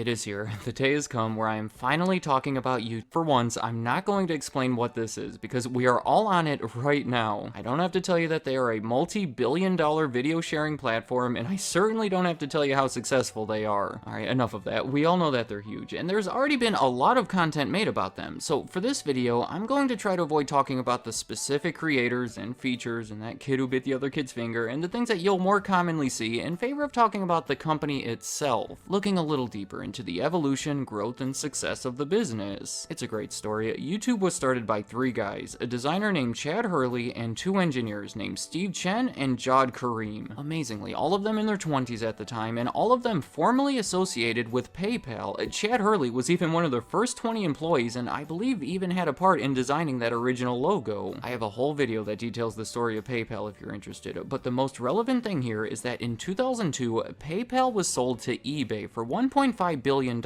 It is here. The day has come where I am finally talking about you. For once, I'm not going to explain what this is because we are all on it right now. I don't have to tell you that they are a multi-billion-dollar video sharing platform, and I certainly don't have to tell you how successful they are. Alright, enough of that. We all know that they're huge, and there's already been a lot of content made about them. So for this video, I'm going to try to avoid talking about the specific creators and features and that kid who bit the other kid's finger and the things that you'll more commonly see in favor of talking about the company itself, looking a little deeper into the evolution, growth, and success of the business. It's a great story. YouTube was started by three guys, a designer named Chad Hurley and two engineers named Steve Chen and Jod Kareem. Amazingly, all of them in their 20s at the time, and all of them formally associated with PayPal. Chad Hurley was even one of their first 20 employees, and I believe even had a part in designing that original logo. I have a whole video that details the story of PayPal if you're interested, but the most relevant thing here is that in 2002, PayPal was sold to eBay for $1.5 billion.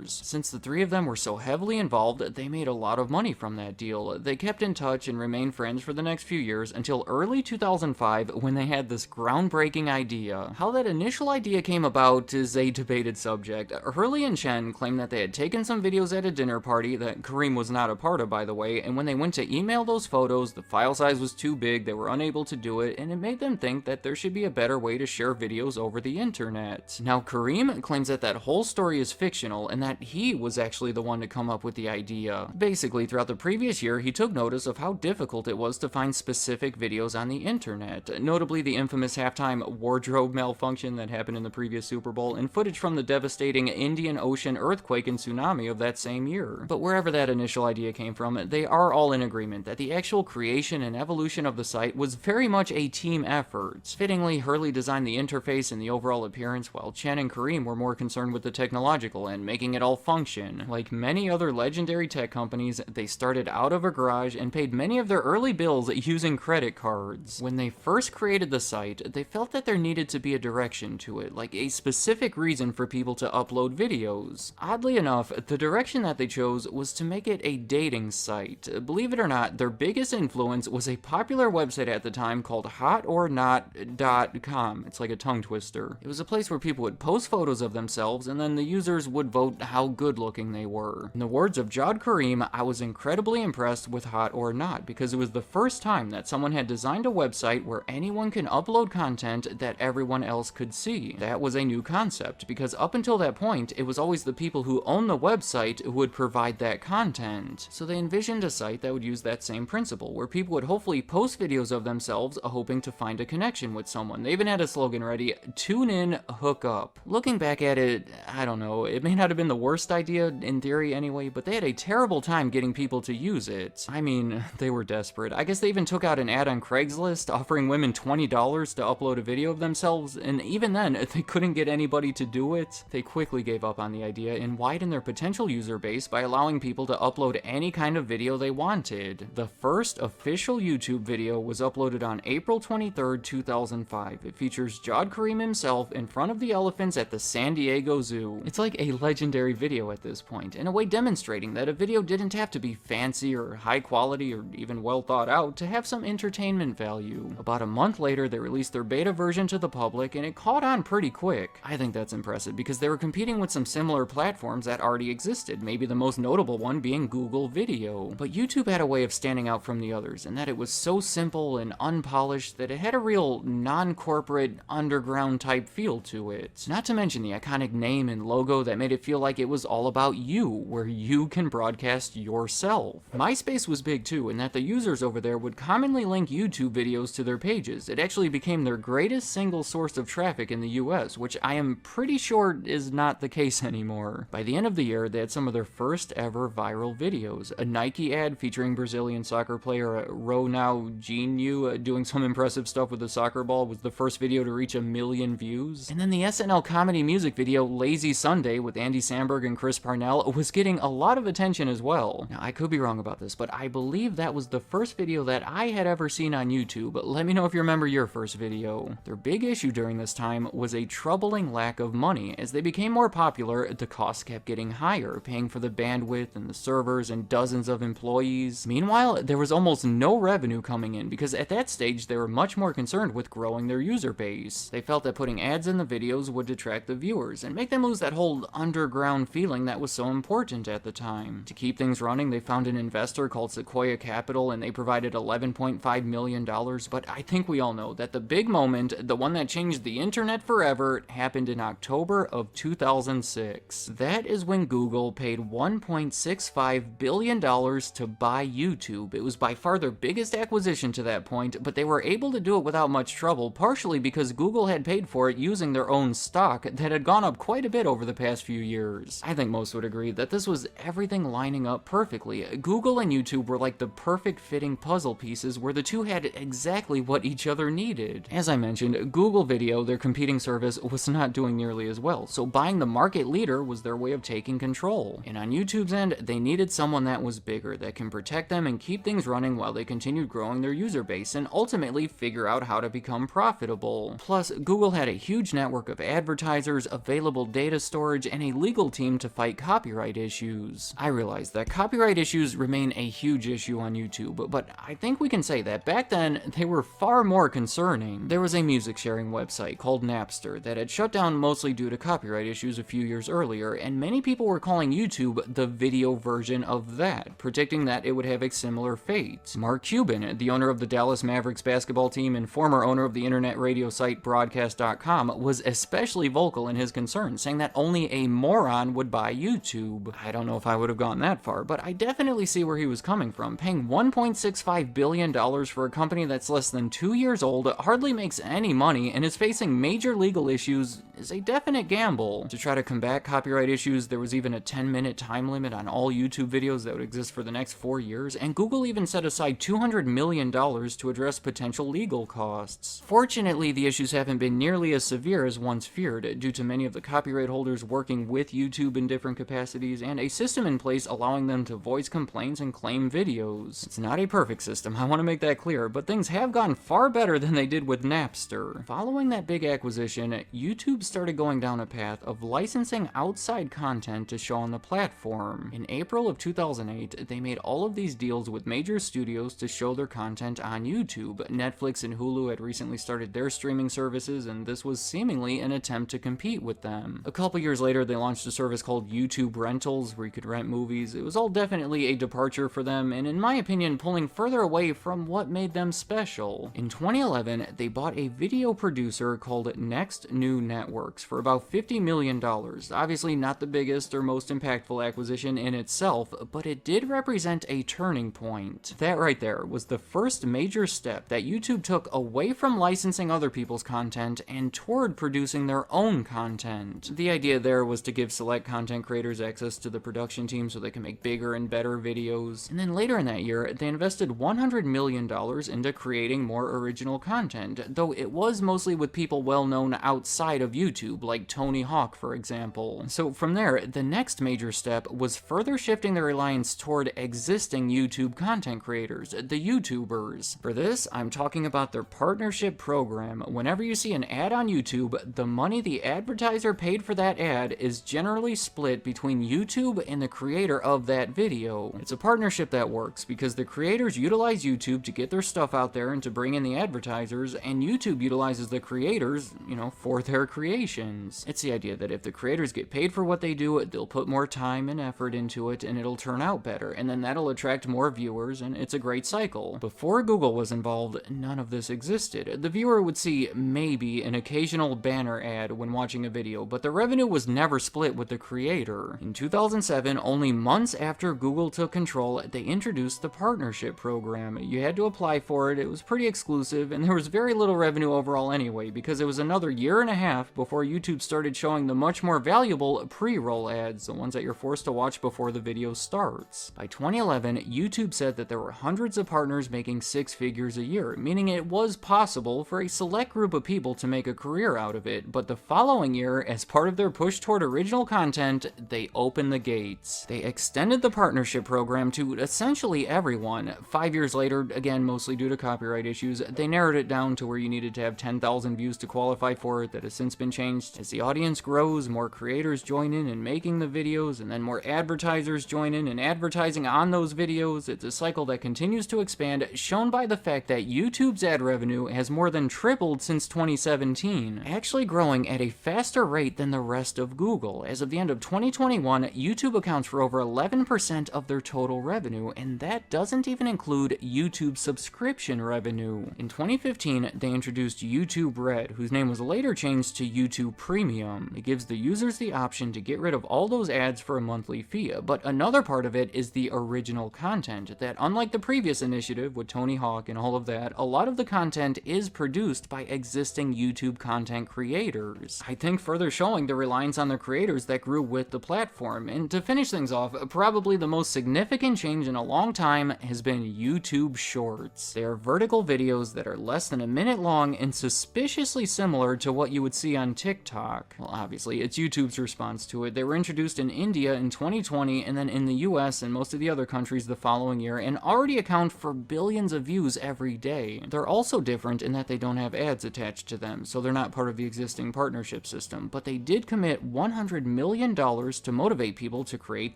Since the three of them were so heavily involved, they made a lot of money from that deal. They kept in touch and remained friends for the next few years until early 2005 when they had this groundbreaking idea. How that initial idea came about is a debated subject. Hurley and Chen claim that they had taken some videos at a dinner party that Kareem was not a part of, by the way, and when they went to email those photos, the file size was too big, they were unable to do it, and it made them think that there should be a better way to share videos over the internet. Now, Kareem claims that that whole story is fictional and that he was actually the one to come up with the idea. Basically, throughout the previous year, he took notice of how difficult it was to find specific videos on the internet, notably the infamous halftime wardrobe malfunction that happened in the previous Super Bowl and footage from the devastating Indian Ocean earthquake and tsunami of that same year. But wherever that initial idea came from, they are all in agreement that the actual creation and evolution of the site was very much a team effort. Fittingly, Hurley designed the interface and the overall appearance, while Chen and Kareem were more concerned with the technological and making it all function. Like many other legendary tech companies, they started out of a garage and paid many of their early bills using credit cards. When they first created the site, they felt that there needed to be a direction to it, like a specific reason for people to upload videos. Oddly enough, the direction that they chose was to make it a dating site. Believe it or not, their biggest influence was a popular website at the time called hotornot.com. It's like a tongue twister. It was a place where people would post photos of themselves and then the users would vote how good looking they were. In the words of Jod Kareem, I was incredibly impressed with Hot or Not because it was the first time that someone had designed a website where anyone can upload content that everyone else could see. That was a new concept because up until that point, it was always the people who own the website who would provide that content. So they envisioned a site that would use that same principle, where people would hopefully post videos of themselves hoping to find a connection with someone. They even had a slogan ready: tune in, hook up. Looking back at it, I don't know, it may not have been the worst idea in theory anyway, but they had a terrible time getting people to use it. I mean, they were desperate. I guess they even took out an ad on Craigslist offering women $20 to upload a video of themselves, and even then, they couldn't get anybody to do it. They quickly gave up on the idea and widened their potential user base by allowing people to upload any kind of video they wanted. The first official YouTube video was uploaded on April 23rd, 2005. It features Jod Kareem himself in front of the elephants at the San Diego Zoo. It's like a legendary video at this point, in a way demonstrating that a video didn't have to be fancy or high quality or even well thought out to have some entertainment value. About a month later, they released their beta version to the public and it caught on pretty quick. I think that's impressive because they were competing with some similar platforms that already existed, maybe the most notable one being Google Video. But YouTube had a way of standing out from the others in that it was so simple and unpolished that it had a real non-corporate underground type feel to it. Not to mention the iconic name and logo that made it feel like it was all about you, where you can broadcast yourself. MySpace was big too, in that the users over there would commonly link YouTube videos to their pages. It actually became their greatest single source of traffic in the US, which I am pretty sure is not the case anymore. By the end of the year, they had some of their first ever viral videos. A Nike ad featuring Brazilian soccer player Ronaldinho doing some impressive stuff with a soccer ball was the first video to reach 1 million views. And then the SNL comedy music video Lazy Sunday with Andy Samberg and Chris Parnell was getting a lot of attention as well. Now, I could be wrong about this, but I believe that was the first video that I had ever seen on YouTube. Let me know if you remember your first video. Their big issue during this time was a troubling lack of money. As they became more popular, the costs kept getting higher, paying for the bandwidth and the servers and dozens of employees. Meanwhile, there was almost no revenue coming in because at that stage they were much more concerned with growing their user base. They felt that putting ads in the videos would detract the viewers and make them lose that whole underground feeling that was so important at the time. To keep things running, they found an investor called Sequoia Capital, and they provided $11.5 million, but I think we all know that the big moment, the one that changed the internet forever, happened in October of 2006. That is when Google paid $1.65 billion to buy YouTube. It was by far their biggest acquisition to that point, but they were able to do it without much trouble, partially because Google had paid for it using their own stock that had gone up quite a bit over the past few years. I think most would agree that this was everything lining up perfectly. Google and YouTube were like the perfect fitting puzzle pieces where the two had exactly what each other needed. As I mentioned, Google Video, their competing service, was not doing nearly as well, so buying the market leader was their way of taking control. And on YouTube's end, they needed someone that was bigger, that can protect them and keep things running while they continued growing their user base and ultimately figure out how to become profitable. Plus, Google had a huge network of advertisers, available data storage, and a legal team to fight copyright issues. I realize that copyright issues remain a huge issue on YouTube, but I think we can say that back then they were far more concerning. There was a music sharing website called Napster that had shut down mostly due to copyright issues a few years earlier, and many people were calling YouTube the video version of that, predicting that it would have a similar fate. Mark Cuban, the owner of the Dallas Mavericks basketball team and former owner of the internet radio site Broadcast.com, was especially vocal in his concerns, saying that only a moron would buy YouTube. I don't know if I would have gone that far, but I definitely see where he was coming from. Paying $1.65 billion for a company that's less than 2 years old, hardly makes any money, and is facing major legal issues is a definite gamble. To try to combat copyright issues, there was even a 10-minute time limit on all YouTube videos that would exist for the next 4 years, and Google even set aside $200 million to address potential legal costs. Fortunately, the issues haven't been nearly as severe as once feared, due to many of the copyright holders working with YouTube in different capacities, and a system in place allowing them to voice complaints and claim videos. It's not a perfect system, I want to make that clear, but things have gone far better than they did with Napster. Following that big acquisition, YouTube started going down a path of licensing outside content to show on the platform. In April of 2008, they made all of these deals with major studios to show their content on YouTube. Netflix and Hulu had recently started their streaming services, and this was seemingly an attempt to compete with them. A couple years later, they launched a service called YouTube Rentals, where you could rent movies. It was all definitely a departure for them, and in my opinion, pulling further away from what made them special. In 2011, they bought a video producer called Next New Networks for about $50 million. Obviously not the biggest or most impactful acquisition in itself, but it did represent a turning point. That right there was the first major step that YouTube took away from licensing other people's content and toward producing their own content. The idea there was to give select content creators access to the production team so they can make bigger and better videos. And then later in that year, they invested $100 million into creating more original content, though it was mostly with people well known outside of YouTube, like Tony Hawk, for example. So from there, the next major step was further shifting their reliance toward existing YouTube content creators, the YouTubers. For this, I'm talking about their partnership program. Whenever you see an ad on YouTube, the money the advertiser paid for that ad is generally split between YouTube and the creator of that video. It's a partnership that works because the creators utilize YouTube to get their stuff out there and to bring in the advertisers, and YouTube utilizes the creators, for their creations. It's the idea that if the creators get paid for what they do, they'll put more time and effort into it and it'll turn out better, and then that'll attract more viewers, and it's a great cycle. Before Google was involved, none of this existed. The viewer would see maybe an occasional banner ad when watching a video, but the revenue was never split with the creator. In 2007, only months after Google took control, they introduced the partnership program. You had to apply for it, it was pretty exclusive, and there was very little revenue overall anyway, because it was another year and a half before YouTube started showing the much more valuable pre-roll ads, the ones that you're forced to watch before the video starts. By 2011, YouTube said that there were hundreds of partners making 6 figures a year, meaning it was possible for a select group of people to make a career out of it, but the following year, as part of their push toward original content, they opened the gates. They extended the partnership program to essentially everyone. 5 years later, again mostly due to copyright issues, they narrowed it down to where you needed to have 10,000 views to qualify for it. That has since been changed. As the audience grows, more creators join in making the videos, and then more advertisers join in and advertising on those videos. It's a cycle that continues to expand, shown by the fact that YouTube's ad revenue has more than tripled since 2017, actually growing at a faster rate than the rest of Google. As of the end of 2021, YouTube accounts for over 11% of their total revenue, and that doesn't even include YouTube subscription revenue. In 2015, they introduced YouTube Red, whose name was later changed to YouTube Premium. It gives the users the option to get rid of all those ads for a monthly fee, but another part of it is the original content, that unlike the previous initiative with Tony Hawk and all of that, a lot of the content is produced by existing YouTube content creators. I think further showing the reliance on the creators that grew with the platform. And to finish things off, probably the most significant change in a long time has been YouTube Shorts. They are vertical videos that are less than a minute long and suspiciously similar to what you would see on TikTok. Well, obviously, it's YouTube's response to it. They were introduced in India in 2020 and then in the US and most of the other countries the following year, and already account for billions of views every day. They're also different in that they don't have ads attached to them, so they're not part of the existing partnership system, but they did commit $100 million to motivate people to create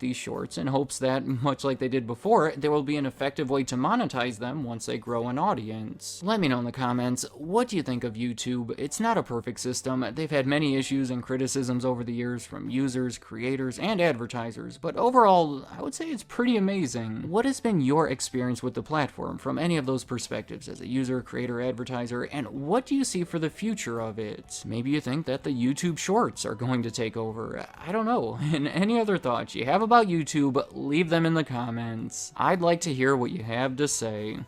these shorts in hopes that, much like they did before, there will be an effective way to monetize them once they grow an audience. Let me know in the comments, what do you think of YouTube? It's not a perfect system. They've had many issues and criticisms over the years from users, creators, and advertisers, but overall, I would say it's pretty amazing. What has been your experience with the platform from any of those perspectives as a user, creator, advertiser, and what do you see for the future of it? Maybe you think that the YouTube Shorts are going to take over. I don't know. And any other thoughts you have about YouTube, leave them in the comments. I'd like to hear what you have to say.